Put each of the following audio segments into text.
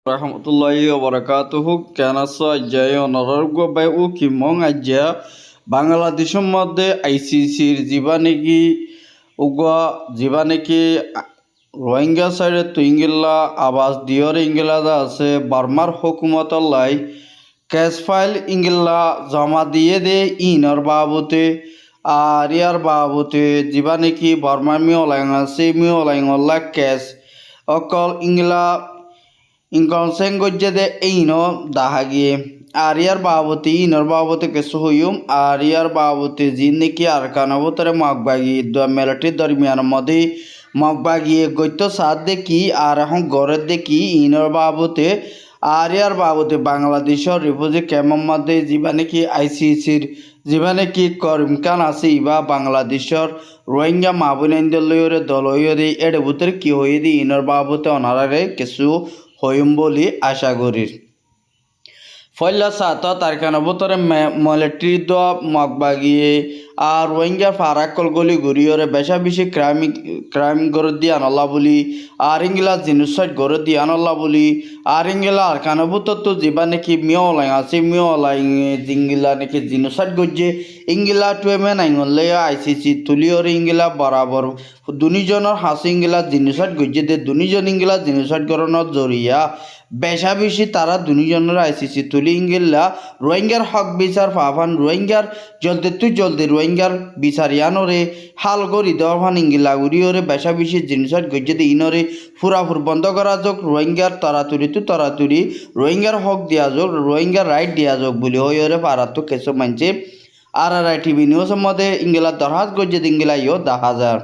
Rahmatullahi wabarakatuh কেনাসা Joy অনারোগ্য by ও কিমং আজ্ঞা বাংলাদেশের মধ্যে আইসিসির জীবানেকি উগা জীবানেকি রোহিঙ্গা সাইডে তুইঙ্গিল্লা আবাস দিয়র ইঙ্গিলাদা আছে বার্মার হুকুমতল্লাই ক্যাশ ফাইল ইঙ্গিল্লা জমা দিয়ে দে ইনর বাবুতে আর ইয়ার বাবুতে জীবানেকি বার্মার মিওলাইং আছে মিওলাইংল্লা ক্যাশ অকল ইঙ্গিলা ইনকনসেন গজ্জে দে এইনো দাহাগিয়ে আর ইয়ার বাবতি ইনর বাবতে কেসু হইম আর ইয়ার বাবতে জিন নাকি আর কানাবতরে মগবাগি মেলাটির দরমিয়ান মধ্যে মগবাগিয়ে গত্য সাত দেখি আর এখন গড়ের দেখি ইনর বাবতে আর ইয়ার বাবতে বাংলাদেশের রিফিউজি ক্যাম্পের মধ্যে যিবা নাকি আইসিসির যিবা নাকি কর্মকান আছে ইবা বাংলাদেশের রোহিঙ্গা মাহবুনেন্দ্র লইরে দলইরে এডে বুতরে কি হয়ে দি ইনর বাবতে অনারারে কিছু হইম বলি আশা করি ফয়লা সাত তারখানা বোতরে মিলিটারি দ মগবাগিয়ে আর রোহিঙ্গা ফারাকল গলি ঘুরিয়রে বেশা বেশি ক্রাইম গড়ে দিয়ে আনল্লা বলি আর ইংলা জিনিসট গড়ে দিয়ে আনল্লা বলি আর ইংলা আর কানবুত তো যিবা নাকি মিওলাই আছে মিওলাই জিঙ্গিলা নাকি জিনিসট গজ্জে ইংলা টুয়েমে নাইলে আইসিসি তুলিয়রে ইংলা বরাবর দুনিজনের হাসি ইংলা জিনিসট গজ্জে দে দুনিজন ইংলা জিনিসট গড়ানোর জরিয়া বেশা বেশি তারা দুনিজনের আইসিসি তুলি ইংলা রোহিঙ্গার হক বিচার পাফান রোহিঙ্গার জলদি রোহিঙ্গার বিচারিয়ানরে হাল করি দেওয়ার ফান ইংলা উড়িওরে বেশা বেশি জিনিসট গজ্জে দে ইনরে ফুরাফুর বন্ধ করা যাক রোহিঙ্গার তরাতুরি রোহিঙ্গার হক দেওয়া যাক রোহিঙ্গার রাইট দেওয়া যাক বলে হইরে পারাত তো কিছু মানছে আর টিভি নিউজের মধ্যে ইংলা দরহাজ গজ্জে ইংলা ইও 10,000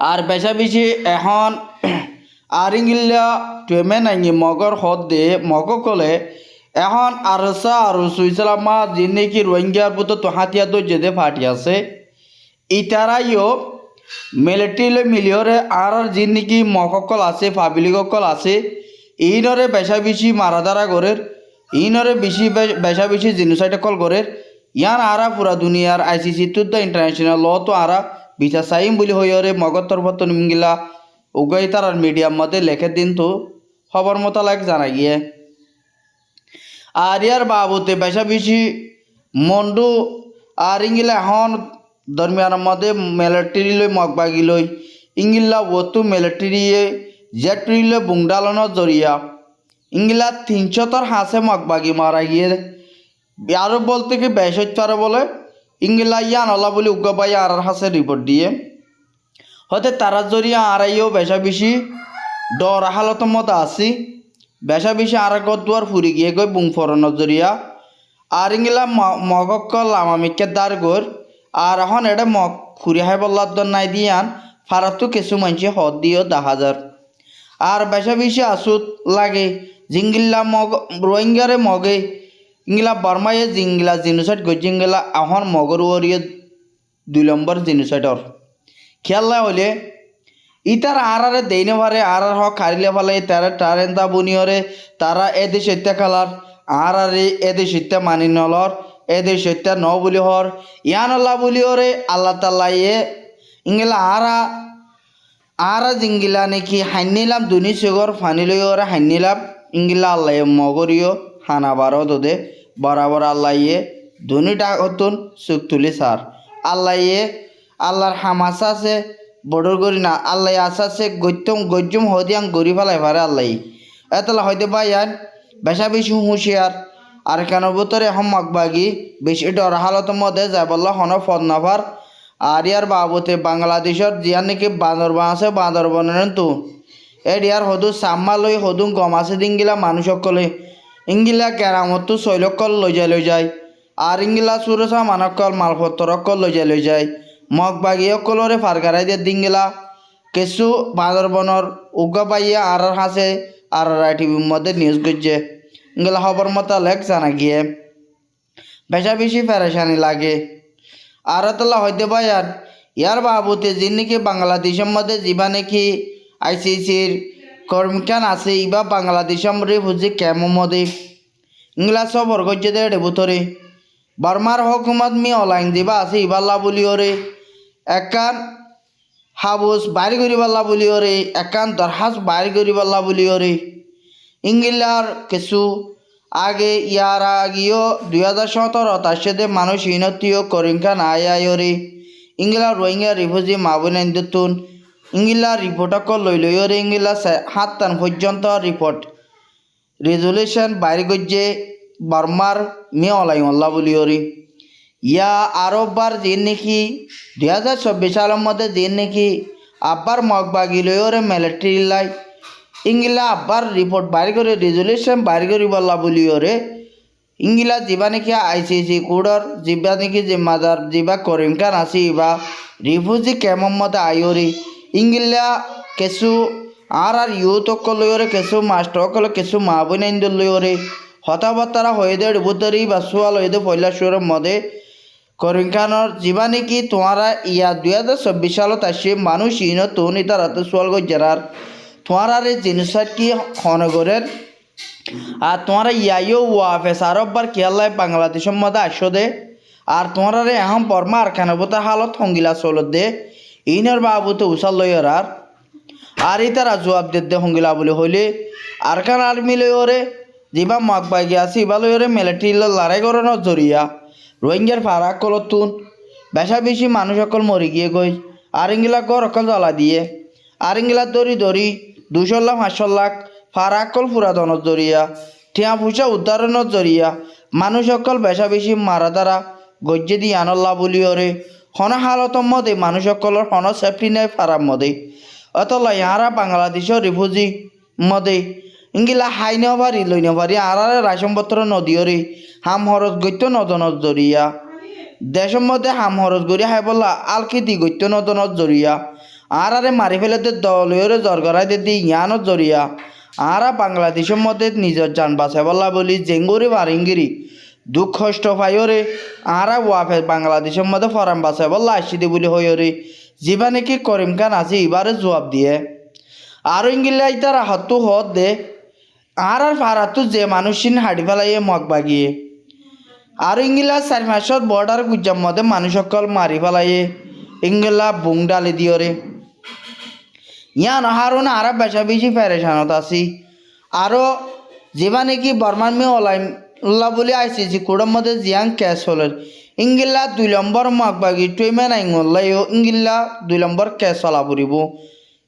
আর বেশা বেশি এখন আর ইংলা টুয়েমে নাইনি মগর হদ দে মগ কলে এখন আরসা আর সুইসালামা যে নাকি রোহিঙ্গার বুতো তো হাতিয়া তো যেতে ফাটি আছে ইতারাইও মিলিটারি মিলিয়রে আর যে নাকি মকল আছে পাবলিকল আছে ইনরে বেশা বেশি মারাদারা গরের ইনরে বেশা বেশি জিনিসটা কল গরের ইয়ান আরা পুরা দুনিয়ার আইসিসি তো ইন্টারন্যাশনাল ল তো আরা বিচার চাইম বলি হইরে মগর তরফত মিঙ্গিলা উগাই তার মিডিয়ার মধ্যে লেখে দিন তো খবর মোতালেক জানা গিয়ে আর ইয়ার বাবুতে বেশা বেশি মন্ডু আর ইংলা এখন দরমিয়ানের মধ্যে মিলিটারি লই মগবাগি লই ইংলা ওতু মিলিটারি জেট্রি লই বুংডালনের জরিয়া ইংলা 300 হাসে মগবাগি মারা গিয়ে আরো বলতে কি বেশারে বলে ইংলা ইয়ান আল্লাহ বলে উগ্গাবাই আর হাসে রিপোর্ট দিয়ে হতে তারা জরিয়া আড়াইও বেশা বেশি ডর হালত মতো আসি বেশা বেশি আর দুয়ার ফুরি গিয়ে গই বুং ফরনের জরিয়া আর ইংলা মগক্কল আমামিকে দার গর আর এখন এটা মগ খুরি হাই বল্লাদ নাই দিয়ান ফারাতো কিছু মানছি হদ দিও 10,000 আর বেশা বেশি আসুত লাগে জিঙ্গিল্লা মগ রোহিঙ্গারে মগে ইংলা বর্মায়ে জিঙ্গিলা জিনিসট গজিঙ্গলা এখন মগর ওরিয়ে 2 নম্বর জিনিসটর খেয়াল হলে ইতার আরারে দেইনে পারে আর হক হারিলে ফেলে তারা টারেন্তা বুনিয়রে তারা এদেশ হত্যা খেলার আরে এদেশ হত্যা মানি নলর এদেশ হত্যা ন বলি হর ইয়ান আল্লাহ বলি ওরে আল্লাহ তাল্লা ইংলা আরা জিঙ্গিলা নাকি হান্নিলাম দুনি সেগর ফানি লই ওরা হান্নিলাম ইংলা আল্লাহ মগরিও হানা বারো দোদে বরাবর আল্লাহ দুনিটা হতুন সুখ তুলি সার আল্লাহ আল্লাহর হামাস আছে বড়র গরি না আল্লাহ আসাছে গজ্জম হদিয়াং গরি ফেলাই পারে আল্লাহ এতলা হয়তো বাইয়ান বেশা বেশি হুঁশিয়ার আর কেন বোতরে এখন মগবাগি বেশি ডর হালতের মধ্যে যায় বললো হন ফদ নাফার আর ইয়ার বাবতে বাংলাদেশের জিয়ার নাকি বান্দরবান আছে বান্দরবানের তো এডিয়ার হদু সাম্মা লই হদু গম আছে দিঙ্গিলা মানুষ সকলে ইঙ্গিলা কেরামত তো শৈলকল লই যায় আর ইঙ্গিলা সুরসা মানকল মালপত্রকল লই যায় মগবাগি অকলরে ফারগারাই দিয়ে দিঙ্গিলা কিছু বান্দরবনের উগা পাইয়া আর হাসে আর টিভির মধ্যে নিউজ করছে ইঙ্গিলা খবর মোতালেক জানা গিয়ে বেশা বেশি ফেরেশানি লাগে আর তোলা হইতে পায়ার ইয়ার বাবুতে যে নাকি বাংলাদেশের মধ্যে যিবা নাকি আইসিসির কর্মকান আছে ইবা বাংলাদেশের রিফিউজি ক্যাম্পের মধ্যে ইংলা সবর করছে দে বুতরে বর্মার হকুমত মি অলাইন দিবা আছে ইবাল্লা বলি ওরে একান হাবুস বাইর করি পাল্লা বলি ওরে একান দরহাজ বাইর করি পাল্লা বলি ওরে ইংলার কিছু আগে ইয়ার আগেও 2017 তার মানুষ ইনতিও করিমখান আয়ায়রে ইংলা রোহিঙ্গা রিফিউজি মাবুনাইন্দুতুন ইংলা রিপোর্টক লইলইরে ইংলা 7 পর্যন্ত রিপোর্ট রেজুলেশন বাইরে গজ্জে বার্মার মেয়ে অলাইমল্লা বলিওরি ইয়া আরববার যে নাকি 2024 সালের মধ্যে যে নাকি আব্বার মগবাগিলইরে মিলিটারি লাই ইংলা আব্বার রিপোর্ট বাইরে করে রেজুলেশন বাইরে করি বল্লা বলিওরে ইংলা যা নাকি ICC কোডর যা নাকি জিম্মাদার যা করিম খান আছি বা রিফিউজি ক্যাম্পর মধ্যে আইওরি ইংলা কিছু আর ইউথক লইরে কিছু মাস্টর কিছু মা বোনাইন্দ লইরে হতাবার্তারা হয়ে দে বুতরি বা সোয়াল হয়ে দে পয়লা সুরের মধ্যে করিম খানর যা নাকি তোমারা ইয়া 2024 সালত আসে মানুষ ইন তুন ইতার হাতে সোয়াল গজার তোমারা জিনিসটা কি হনগরের আর তোমারা ইয়াইও ওয়াফেস আরববার কেয়াল্লায় বাংলাদেশের মধ্যে আসো দে আর তোমারা এখন বর্মা আর খানবতা হালত হঙ্গিলা চলত দে ইনর বাবুতে উসাল লইয়ার আর ইতারা জবাব দে হঙ্গিলা বলে হইলে আর খান আর্মি লইরে যা মগবাই গিয়াছি ইবা লইরে মিলিটারি লড়াই করানোর জরিয়া রোহিঙ্গার ফারাক কলতুন বেশা বেশি মানুষ সকল মরি গিয়ে গই আর ইংলা গড় অকল জ্বলা দিয়ে আর ইংলা দরি 200 লাখ 500 লাখ ফারাকল পুরাতনের জরিয়া ঠিয়া পয়সা উদ্ধারণের জরিয়া মানুষ সকল বেশা বেশি মারা দ্বারা গজ্জে দিয়ে আনল্লা বলিওরে হন হালতর মধ্যে মানুষ সকলের হন সেফটি নাই ফারার মধ্যে অতলা ইহারা বাংলাদেশের রিফিউজি মধ্যে ইংলা হাই নেওয়া পারি লই নেওয়া পারি আর রাশনপত্র নদীরে হাম হরজ গত্য নদনের জরিয়া দেশের মধ্যে হাম হরজ গড়িয়া হাই বললা আলকি দি গত্য নদনের জরিয়া আর মারি ফেলে দলীয় জরগরাই দি ইয়ানোর জরিয়া আর বাংলাদেশের মধ্যে নিজের যান বাঁচাই বললা বলি জেঙ্গুরি বারিঙ্গিরি দুঃখ কষ্ট পাইরে আর ওয়াফে বাংলাদেশের মধ্যে ফরাম বাঁচাই বললা আসি দি বলি হইরে যা নাকি করিম খান আছে এবারে জবাব দিয়ে আর ইংলা ইতার হাতু হত দে আর ফারাতু যে মানুষিন হাড়ি ফেলাইয়ে মগ বাগিয়ে আর ইংলা 4-5 বর্ডার গুজ্জার মধ্যে মানুষ সকল মারি ফেলাইয়ে ইংলা বুং ডালি দিয়রে ইয়ান হারুন আর বেশা বেশি ফেরেশানত আছি আরও যা নাকি বর্মার মেয়ে অলাইমুল্লাহ বলে ICC কোডের মধ্যে জিয়াং ক্যাশ হলের ইংলা 2 নম্বর মগবাগি টুইমেন আইংলাইও ইংলা 2 নম্বর ক্যাশ চলা পড়িব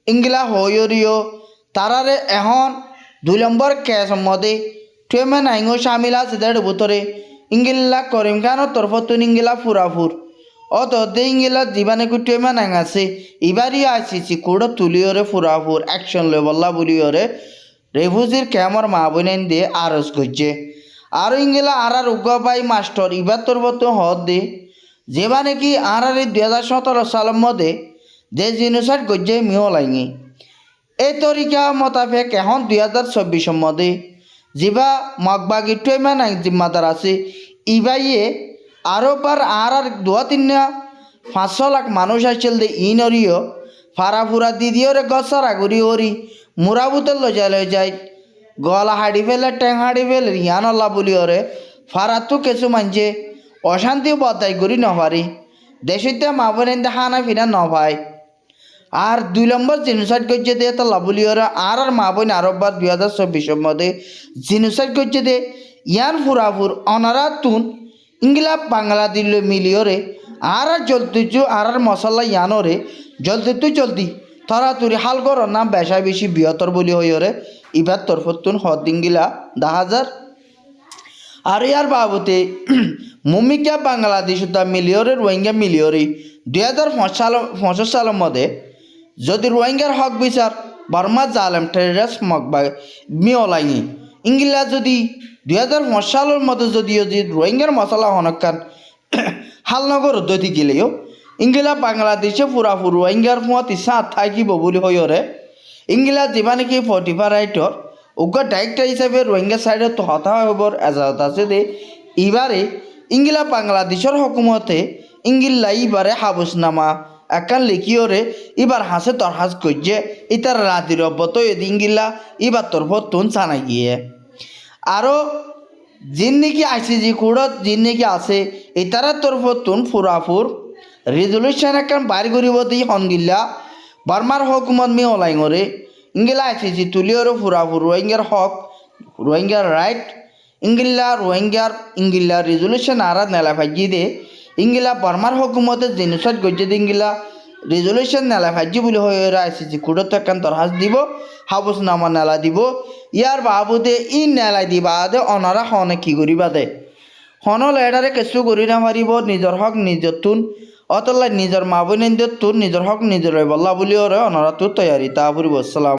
ইংলা হইরিও তারারে এখন 2 নম্বর ক্যাশের মধ্যে টুইমেন আইংও সামিল আছে দেড় ভিতরে ইংলা করিম খানের তরফতুন ইংলা ফুরাফুর অত দে ইংলা যা নাকি টুইমেন আইং আছে এবারই ICC কোড তুলিওরে ফুরাফুর অ্যাকশন লেবল্লা বলিওরে রেফিউজির ক্যামর মা বোনাইন দিয়ে আরজ করছে আর ইংলা আর উগ্র পাই মাস্টার ইবার তরফতুন হদ দে যা নাকি আর 2017 সালের মধ্যে যে জিনিসট গজ্জে মিও লাইনি এই তরিকা মোতাবেক এখন 2024 মধ্যে যা মগবাগি টুইমেন আইন জিম্মাদার আছে ইবাইয়ে আরও বার আর 2-3-500 লাখ মানুষ আসছিল দে ইনরিও ফারাফুরা দিদিওরে গছার আগুরি ওরি মুরাবুতের লই যায় গলা হাড়ি ফেলে ট্যাং হাড়ি ফেলে ইয়ানল্লা বলি ওরে ফারাতু কিছু মানছে অশান্তি বদাই করি নভারি দেশিতে মা বোনেন হানা ফিনা নভাই আর 2 নম্বর জিনিসাইড করছে দে তো লাবলি ওরা আর মা বোন আরববার 2024 মধ্যে জিনিসাইড করছে দে ইয়ান ফুরাফুর অনারা তুন ইংলা বাংলাদেশ মিলিওরে আর জলদি আর মশলা ইয়ানোরে জলদি তরাতুরি হাল কর না বেশা বেশি বৃহত্তর বলি হইরে ইবার তরফতুন হদিঙ্গিলা 10,000 আর ইয়ার মুমিকা বাংলাদেশ মিলিয়রে রোহিঙ্গা মিলিয়রে 2005 সালের মধ্যে যদি রোহিঙ্গার হক বিচার বর্মা জালেম টেররিস্ট মগবা মিওলাইনি ইংলা যদি 2005 সালের মধ্যে যদিও রোহিঙ্গার মশলা হনকান হালনগর দতি গেলেও ইংলা বাংলাদেশে পুরাপুর রোহিঙ্গার ফুয়াতি সাত থাকিব বলি হইরে ইংলা যা নাকি 45 রাইটর উগ্র ডাইরেক্টর হিসাবে রোহিঙ্গা সাইডে তো হতা হবার এজাজত আছে দে এবারে ইংলা বাংলাদেশের হকুমতে ইংলা এবারে হাবুসনামা একান লিখিওরে এবার হাসে তরহাজ করছে ইতার রাতির অব্যত ইংলা এবার তরফতুন জানা গিয়ে আরও যিন নাকি ICC কোডত যিন নাকি আছে ইতারা তরফতুন ফুরাফুর রেজলিউশন একান বাইর করিব দি হনগিল্লা বার্মার হকুমত মি অলাইঙরে ইংলা ICC তুলিওরে ফুরাফুর রোহিঙ্গার হক রোহিঙ্গার রাইট ইঙ্গিল্লা রেজলিউশন আরা নেলা ফাজি দে ইঙ্গিলা বার্মার হকুমতে জিনিসত গজ্জে ইঙ্গিলা রেজলিউশন নেলা ফাজি বলে হয়ে আইসিসি কুড়ত একখান দরহাস দিব হাবুস নামা নেলা দিব ইয়ার বাবুদে ই নেলা দিবা দে অনারা হনে কি করিবা দে হন লেডারে কেঁচু করি না মারিব নিজের হক নিজের তুন অতলা নিজের মা বোনের তুন নিজের হক নিজের বল্লা বলিও রে অনারা তোর তৈয়ারি তা ফুরিব আসসালাম।